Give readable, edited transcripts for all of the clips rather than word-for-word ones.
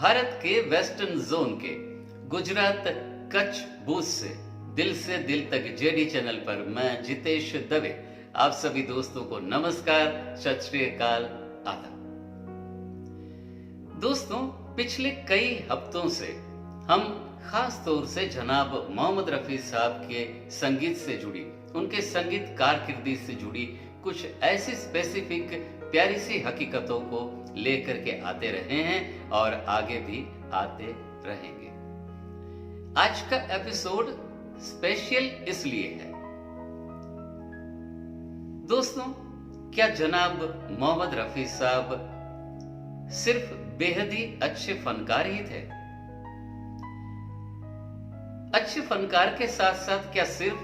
भारत के western zone के गुजरात कच्छ भूज से दिल तक जेडी चैनल पर मैं जितेश दवे आप सभी दोस्तों को नमस्कार, सत श्री अकाल, आदाब। दोस्तों, पिछले कई हफ्तों से हम खास तौर से जनाब मोहम्मद रफी साहब के संगीत से जुड़ी, उनके संगीत कारकिर्दी से जुड़ी कुछ ऐसी स्पेसिफिक प्यारी सी हकीकतों को लेकर के आते रहे हैं और आगे भी आते रहेंगे। आज का एपिसोड स्पेशल इसलिए है दोस्तों, क्या जनाब मोहम्मद रफी साहब सिर्फ बेहद ही अच्छे फनकार ही थे? अच्छे फनकार के साथ साथ क्या सिर्फ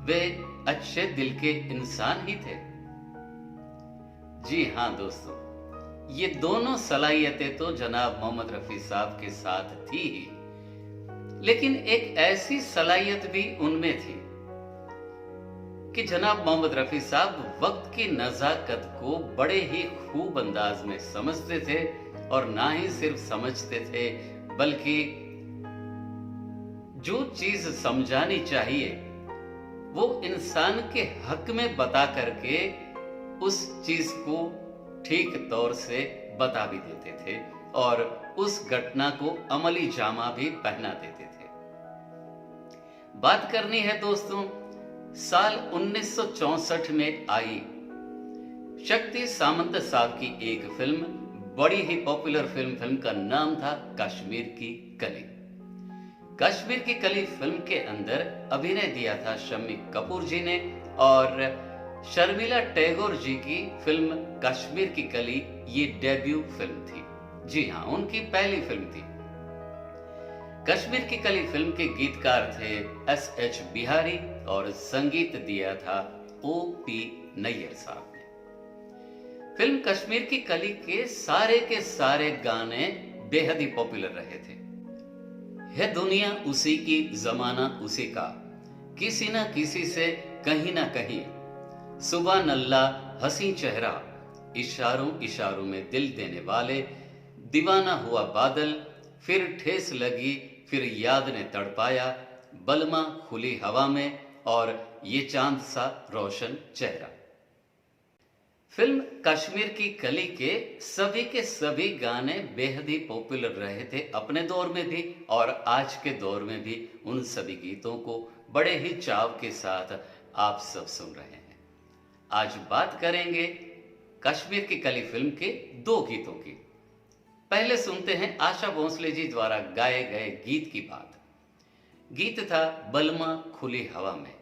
वे अच्छे दिल के इंसान ही थे? जी हां दोस्तों, ये दोनों सलाहियतें तो जनाब मोहम्मद रफी साहब के साथ थी ही, लेकिन एक ऐसी सलाहियत भी उनमें थी कि जनाब मोहम्मद रफी साहब वक्त की नजाकत को बड़े ही खूब अंदाज में समझते थे, और ना ही सिर्फ समझते थे बल्कि जो चीज समझानी चाहिए वो इंसान के हक में बता करके उस चीज को ठीक तौर से बता भी देते थे और उस घटना को अमली जामा भी पहना देते थे। बात करनी है दोस्तों साल 1964 में आई शक्ति सामंत साहब की एक फिल्म, बड़ी ही पॉपुलर फिल्म का नाम था कश्मीर की कली। कश्मीर की कली फिल्म के अंदर अभिनय दिया था शम्मी कपूर जी ने, और शर्मिला टैगोर जी की फिल्म कश्मीर की कली ये डेब्यू फिल्म थी। जी हां, उनकी पहली फिल्म थी। कश्मीर की कली फिल्म के गीतकार थे एस.एच. बिहारी और संगीत दिया था ओ.पी. नैयर साहब ने। फिल्म कश्मीर की कली के सारे गाने बेहद ही पॉपुलर रहे थे। है दुनिया उसी की, जमाना उसी का, किसी ना किसी से कहीं ना कहीं, सुबह नल्ला हंसी चेहरा, इशारों में दिल देने वाले, दीवाना हुआ बादल, फिर ठेस लगी, फिर याद ने तड़पाया, बलमा खुली हवा में, और ये चांद सा रोशन चेहरा। फिल्म कश्मीर की कली के सभी गाने बेहद ही पॉपुलर रहे थे अपने दौर में भी, और आज के दौर में भी उन सभी गीतों को बड़े ही चाव के साथ आप सब सुन रहे हैं। आज बात करेंगे कश्मीर की कली फिल्म के दो गीतों की। पहले सुनते हैं आशा भोसले जी द्वारा गाए गए गीत की बात। गीत था बलमा खुली हवा में।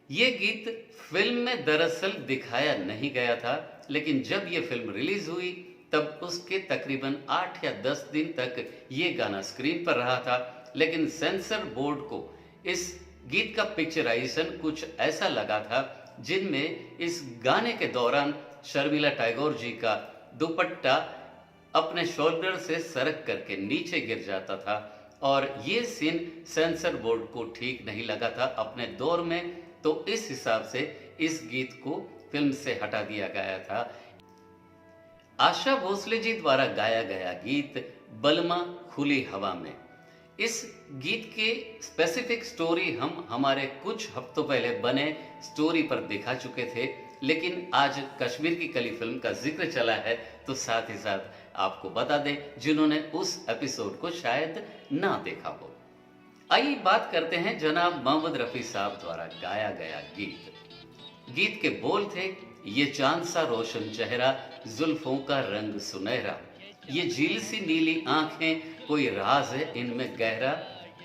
ये गीत फिल्म में दरअसल दिखाया नहीं गया था, लेकिन जब यह फिल्म रिलीज हुई तब उसके तकरीबन 8 या 10 दिन तक ये गाना स्क्रीन पर रहा था, लेकिन सेंसर बोर्ड को इस गीत का पिक्चराइजेशन कुछ ऐसा लगा था जिनमें इस गाने के दौरान शर्मिला टैगोर जी का दुपट्टा अपने शोल्डर से सरक करके नीचे गिर जाता था, और ये सीन सेंसर बोर्ड को ठीक नहीं लगा था अपने दौर में, तो इस हिसाब से इस गीत को फिल्म से हटा दिया गया था। आशा भोसले जी द्वारा गाया गया गीत बलमा खुली हवा में। इस गीत की स्पेसिफिक स्टोरी हम हमारे कुछ हफ्तों पहले बने स्टोरी पर दिखा चुके थे, लेकिन आज कश्मीर की कली फिल्म का जिक्र चला है तो साथ ही साथ आपको बता दें जिन्होंने उस एपिसोड को शायद ना देखा हो। आइए बात करते हैं जनाब मोहम्मद रफी साहब द्वारा गाया गया गीत। गीत के बोल थे, ये चांद सा रोशन चेहरा, जुल्फों का रंग सुनहरा, ये झील सी नीली आंखें, कोई राज है इनमें गहरा,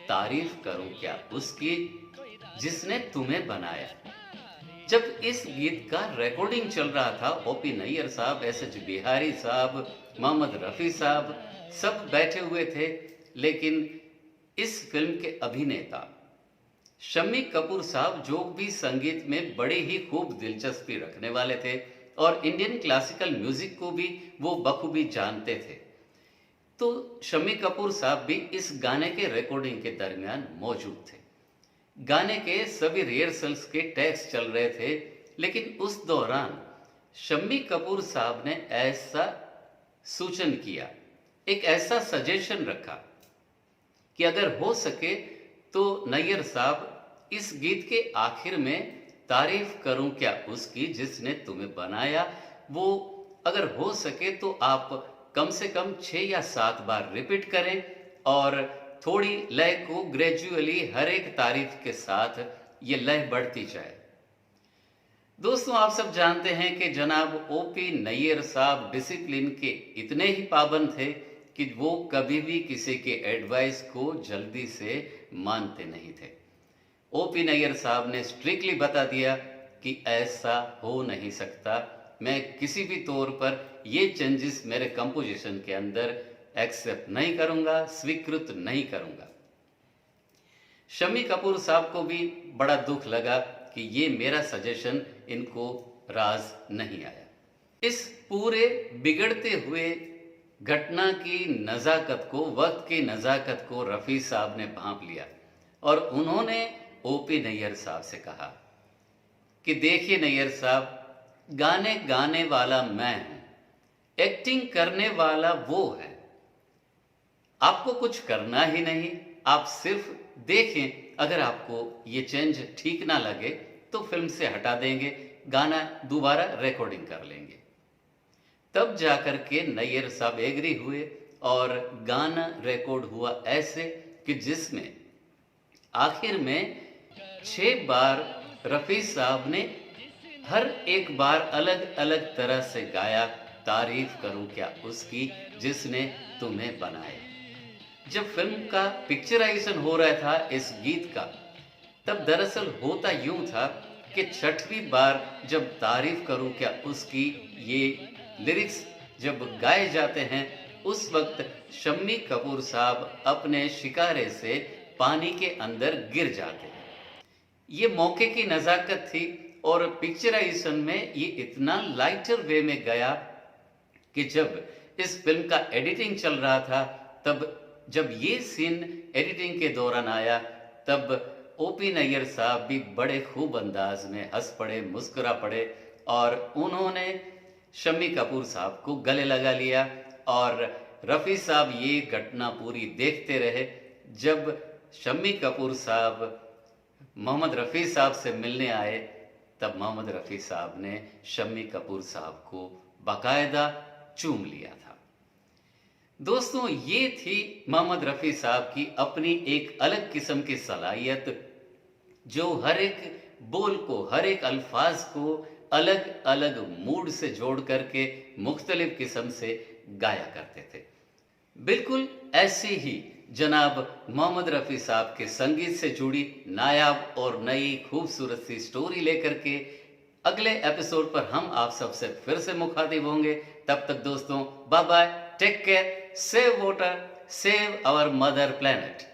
तारीफ करूं क्या उसकी जिसने तुम्हें बनाया। जब इस गीत का रिकॉर्डिंग चल रहा था, ओ.पी. नैयर साहब, एस.एच. बिहारी साहब, मोहम्मद रफी साहब सब बैठे हुए थे, लेकिन इस फिल्म के अभिनेता शम्मी कपूर साहब, जो भी संगीत में बड़ी ही खूब दिलचस्पी रखने वाले थे और इंडियन क्लासिकल म्यूजिक को भी वो बखूबी जानते थे, तो शम्मी कपूर साहब भी इस गाने के रिकॉर्डिंग के दरमियान मौजूद थे। गाने के सभी रिहर्सल्स के टेक्स्ट चल रहे थे, लेकिन उस दौरान शम्मी कपूर साहब ने ऐसा सूचन किया एक ऐसा सजेशन रखा कि अगर हो सके तो नैयर साहब इस गीत के आखिर में तारीफ करूं क्या उसकी जिसने तुम्हें बनाया, वो अगर हो सके तो आप कम से कम 6 या 7 बार रिपीट करें और थोड़ी लय को ग्रेजुअली हर एक तारीफ के साथ ये लय बढ़ती जाए। दोस्तों, आप सब जानते हैं कि जनाब ओपी नैयर साहब डिसिप्लिन के इतने ही पाबंद थे कि वो कभी भी किसी के एडवाइस को जल्दी से मानते नहीं थे। ओपी नैयर साहब ने स्ट्रिक्टली बता दिया कि ऐसा हो नहीं सकता, मैं किसी भी तौर पर ये चेंजेस मेरे कंपोजिशन के अंदर एक्सेप्ट नहीं करूंगा, स्वीकृत नहीं करूंगा। शम्मी कपूर साहब को भी बड़ा दुख लगा कि ये मेरा सजेशन इनको राज नहीं आया। इस पूरे बिगड़ते हुए घटना की नज़ाकत को, वक्त की नज़ाकत को रफ़ी साहब ने भांप लिया और उन्होंने ओपी नैयर साहब से कहा कि देखिए नैयर साहब, गाने गाने वाला मैं हूं, एक्टिंग करने वाला वो है। आपको कुछ करना ही नहीं, आप सिर्फ देखें, अगर आपको ये चेंज ठीक ना लगे तो फिल्म से हटा देंगे, गाना दोबारा रिकॉर्डिंग कर लेंगे। तब जाकर के नैयर साहब एग्री हुए और गाना रिकॉर्ड हुआ ऐसे कि जिसमें आखिर में 6 बार रफ़ी साहब ने हर एक बार अलग अलग तरह से गाया, तारीफ करूं क्या उसकी जिसने तुम्हें बनाया। जब फिल्म का पिक्चराइजेशन हो रहा था इस गीत का, तब दरअसल होता यूं था कि 6वीं बार जब तारीफ करूं क्या उसकी ये लिरिक्स जब गाए जाते हैं, उस वक्त शम्मी कपूर साहब अपने शिकारे से पानी के अंदर गिर जाते हैं। ये मौके की नज़ाकत थी और पिक्चराइजेशन में ये इतना लाइटर वे में गया कि जब इस फिल्म का एडिटिंग चल रहा था, तब जब ये सीन एडिटिंग के दौरान आया, तब ओपी नैयर साहब भी बड़े खूब अंदाज में हंस पड़े, मुस्कुरा पड़े और उन्होंने शम्मी कपूर साहब को गले लगा लिया और रफ़ी साहब ये घटना पूरी देखते रहे। जब शम्मी कपूर साहब मोहम्मद रफ़ी साहब से मिलने आए, तब मोहम्मद रफ़ी साहब ने शम्मी कपूर साहब को बाकायदा चूम लिया था। दोस्तों, ये थी मोहम्मद रफ़ी साहब की अपनी एक अलग किस्म की सलाहियत, जो हर एक बोल को, हर एक अल्फाज को अलग अलग मूड से जोड़ करके मुख्तलिफ किस्म से गाया करते थे। बिल्कुल ऐसे ही जनाब मोहम्मद रफ़ी साहब के संगीत से जुड़ी नायाब और नई खूबसूरत सी स्टोरी लेकर के अगले एपिसोड पर हम आप सबसे फिर से मुखातिब होंगे। तब तक दोस्तों, bye bye, take care, save water, save our mother planet.